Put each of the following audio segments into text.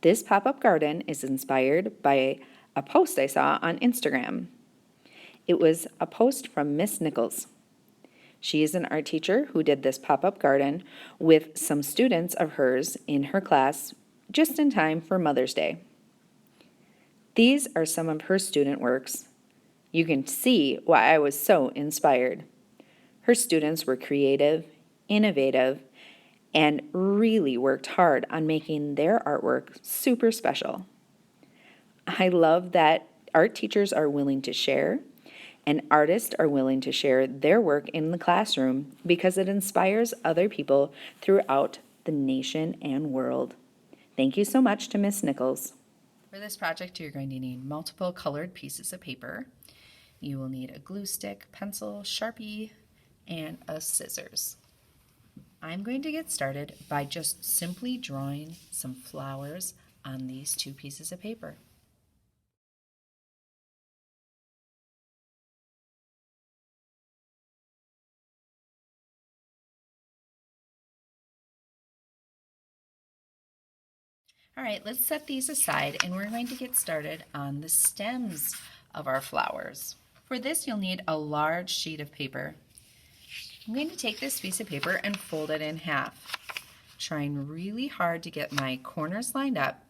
This pop-up garden is inspired by a post I saw on Instagram. It was a post from Miss Nichols. She is an art teacher who did this pop-up garden with some students of hers in her class just in time for Mother's Day. These are some of her student works. You can see why I was so inspired. Her students were creative, innovative, and really worked hard on making their artwork super special. I love that art teachers are willing to share and artists are willing to share their work in the classroom because it inspires other people throughout the nation and world. Thank you so much to Miss Nichols. For this project, you're going to need multiple colored pieces of paper. You will need a glue stick, pencil, Sharpie, and a scissors. I'm going to get started by just simply drawing some flowers on these 2 pieces of paper. All right, let's set these aside and we're going to get started on the stems of our flowers. For this, you'll need a large sheet of paper. I'm going to take this piece of paper and fold it in half, trying really hard to get my corners lined up.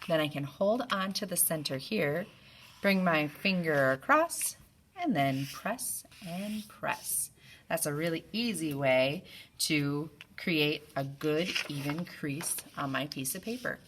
Then I can hold on to the center here, bring my finger across, and then press and press. That's a really easy way to create a good even crease on my piece of paper.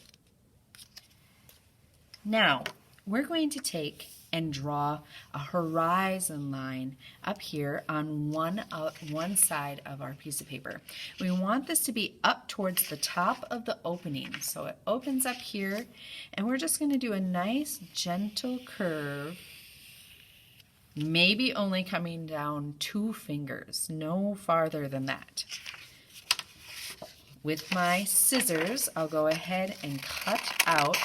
Now, we're going to take and draw a horizon line up here on one side of our piece of paper. We want this to be up towards the top of the opening. So it opens up here, and we're just going to do a nice gentle curve, maybe only coming down 2 fingers, no farther than that. With my scissors, I'll go ahead and cut out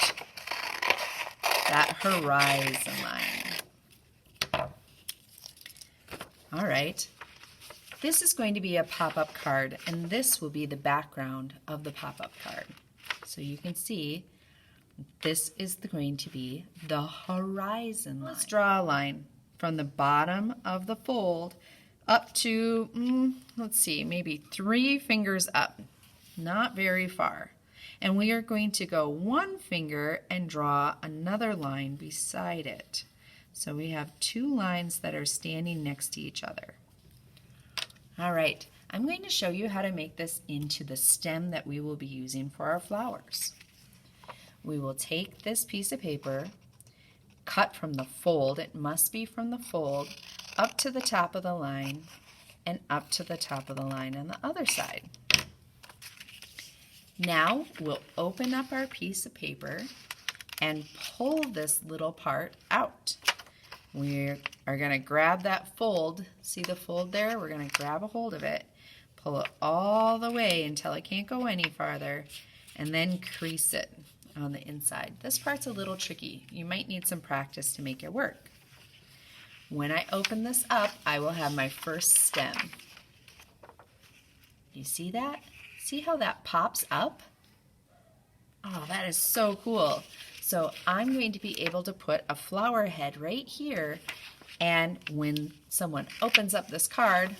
that horizon line. All right, this is going to be a pop-up card, and this will be the background of the pop-up card. So you can see this is going to be the horizon line. Let's draw a line from the bottom of the fold up to, let's see, maybe 3 fingers up, not very far. And we are going to go 1 finger and draw another line beside it. So we have 2 lines that are standing next to each other. All right, I'm going to show you how to make this into the stem that we will be using for our flowers. We will take this piece of paper, cut from the fold, it must be from the fold, up to the top of the line and up to the top of the line on the other side. Now we'll open up our piece of paper and pull this little part out. We are going to grab that fold. See the fold there? We're going to grab a hold of it, pull it all the way until it can't go any farther, and then crease it on the inside. This part's a little tricky. You might need some practice to make it work. When I open this up, I will have my first stem. You see that? See how that pops up? Oh, that is so cool. So I'm going to be able to put a flower head right here, and when someone opens up this card,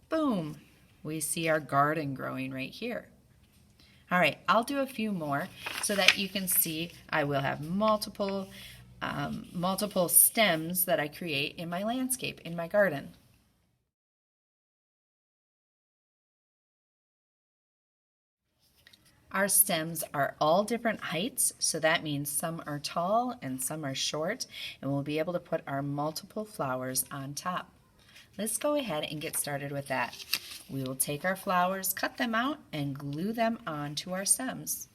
boom, we see our garden growing right here. All right, I'll do a few more so that you can see I will have multiple stems that I create in my landscape, in my garden. Our stems are all different heights, so that means some are tall and some are short, and we'll be able to put our multiple flowers on top. Let's go ahead and get started with that. We will take our flowers, cut them out, and glue them onto our stems.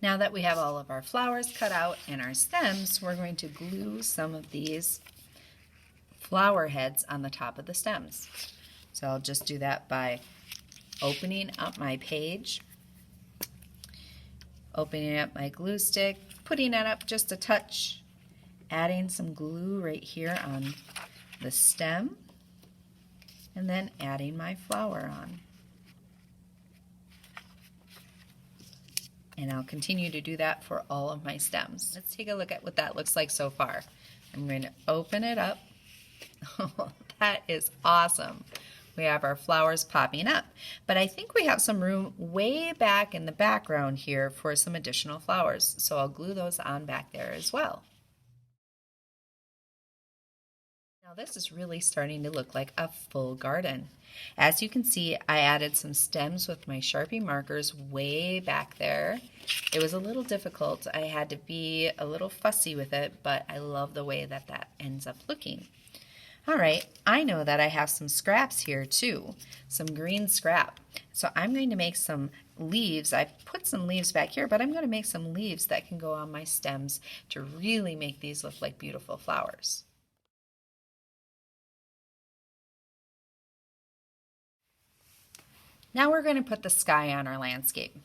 Now that we have all of our flowers cut out and our stems, we're going to glue some of these flower heads on the top of the stems. So I'll just do that by opening up my page, opening up my glue stick, putting it up just a touch, adding some glue right here on the stem, and then adding my flower on. And I'll continue to do that for all of my stems. Let's take a look at what that looks like so far. I'm going to open it up. Oh, that is awesome. We have our flowers popping up, but I think we have some room way back in the background here for some additional flowers. So I'll glue those on back there as well. Now this is really starting to look like a full garden. As you can see, I added some stems with my Sharpie markers way back there. It was a little difficult. I had to be a little fussy with it, but I love the way that that ends up looking. All right, I know that I have some scraps here too, some green scrap. So I'm going to make some leaves. I put some leaves back here, but I'm going to make some leaves that can go on my stems to really make these look like beautiful flowers. Now we're going to put the sky on our landscape.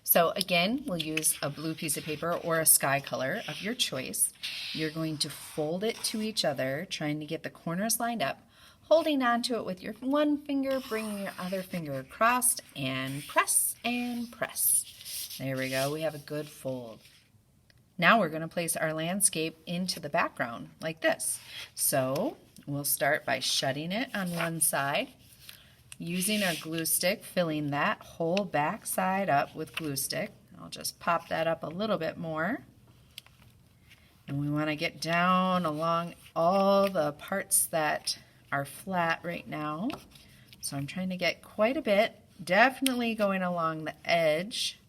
So again, we'll use a blue piece of paper or a sky color of your choice. You're going to fold it to each other, trying to get the corners lined up, holding onto it with your one finger, bringing your other finger across, and press and press. There we go, we have a good fold. Now we're going to place our landscape into the background like this. So we'll start by shutting it on one side, using our glue stick, filling that whole back side up with glue stick. I'll just pop that up a little bit more. And we want to get down along all the parts that are flat right now. So I'm trying to get quite a bit, definitely going along the edge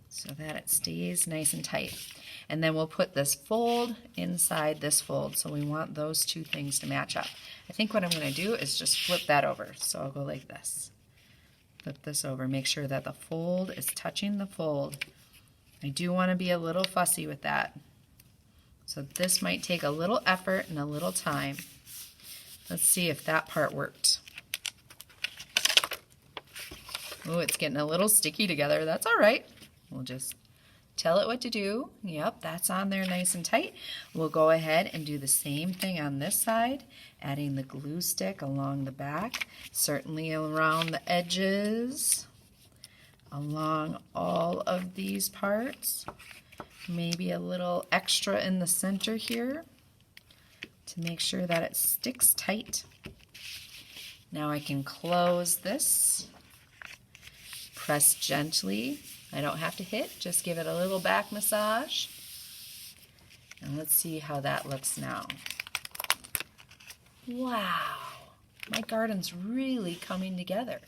so that it stays nice and tight. And then we'll put this fold inside this fold. So we want those two things to match up. I think what I'm going to do is just flip that over. So I'll go like this. Flip this over. Make sure that the fold is touching the fold. I do want to be a little fussy with that. So this might take a little effort and a little time. Let's see if that part worked. Oh, it's getting a little sticky together. That's all right. We'll just tell it what to do. Yep, that's on there nice and tight. We'll go ahead and do the same thing on this side, adding the glue stick along the back, certainly around the edges, along all of these parts. Maybe a little extra in the center here to make sure that it sticks tight. Now I can close this, press gently. I don't have to hit, just give it a little back massage. And let's see how that looks now. Wow, my garden's really coming together.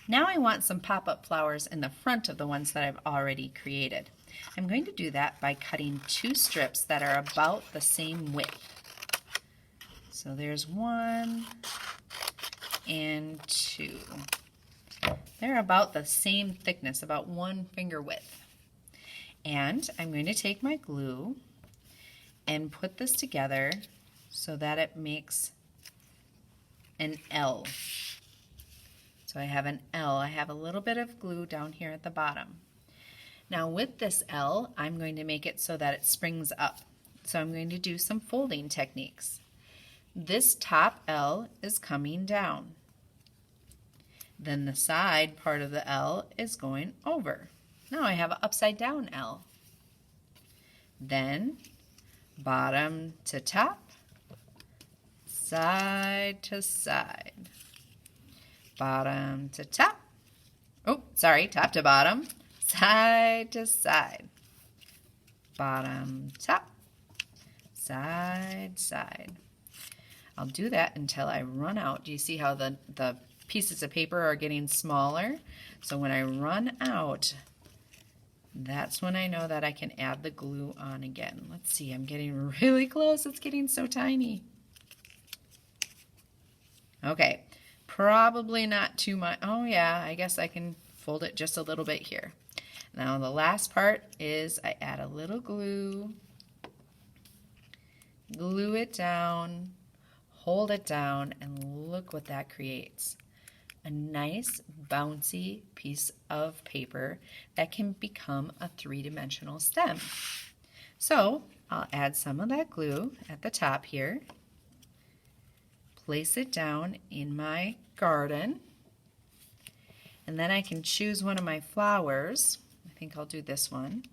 Now I want some pop-up flowers in the front of the ones that I've already created. I'm going to do that by cutting two strips that are about the same width. So there's one and two. They're about the same thickness, about 1 finger width. And I'm going to take my glue and put this together so that it makes an L. So I have an L. I have a little bit of glue down here at the bottom. Now with this L, I'm going to make it so that it springs up. So I'm going to do some folding techniques. This top L is coming down. Then the side part of the L is going over. Now I have an upside down L. Then bottom to top, side to side, bottom to top, top to bottom, side to side, bottom, top, side, side. I'll do that until I run out. Do you see how the pieces of paper are getting smaller? So when I run out, that's when I know that I can add the glue on again. Let's see, I'm getting really close. It's getting so tiny. Okay, probably not too much. Oh yeah, I guess I can fold it just a little bit here. Now the last part is I add a little glue, glue it down, hold it down, and look what that creates. A nice bouncy piece of paper that can become a three-dimensional stem. So I'll add some of that glue at the top here. Place it down in my garden. And then I can choose one of my flowers. I think I'll do this one.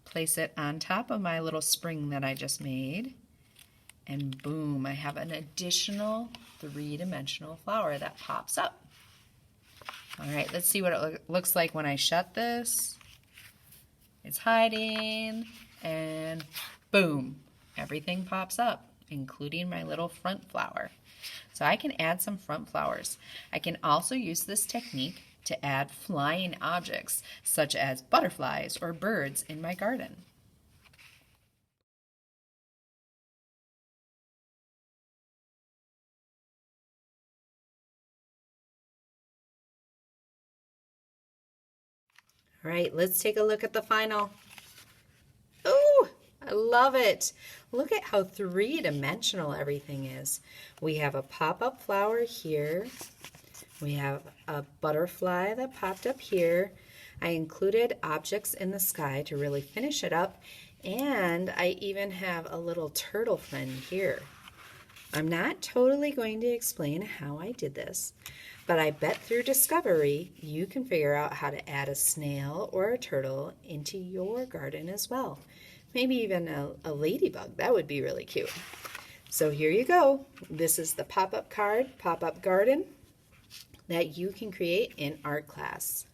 Place it on top of my little spring that I just made. And boom, I have an additional three-dimensional flower that pops up. All right, let's see what it looks like when I shut this. It's hiding, and boom, everything pops up, including my little front flower. So I can add some front flowers. I can also use this technique to add flying objects, such as butterflies or birds in my garden. All right, let's take a look at the final. Oh, I love it. Look at how three-dimensional everything is. We have a pop-up flower here. We have a butterfly that popped up here. I included objects in the sky to really finish it up. And I even have a little turtle friend here. I'm not totally going to explain how I did this, but I bet through discovery you can figure out how to add a snail or a turtle into your garden as well. Maybe even a ladybug. That would be really cute. So here you go. This is the pop-up card, pop-up garden that you can create in art class.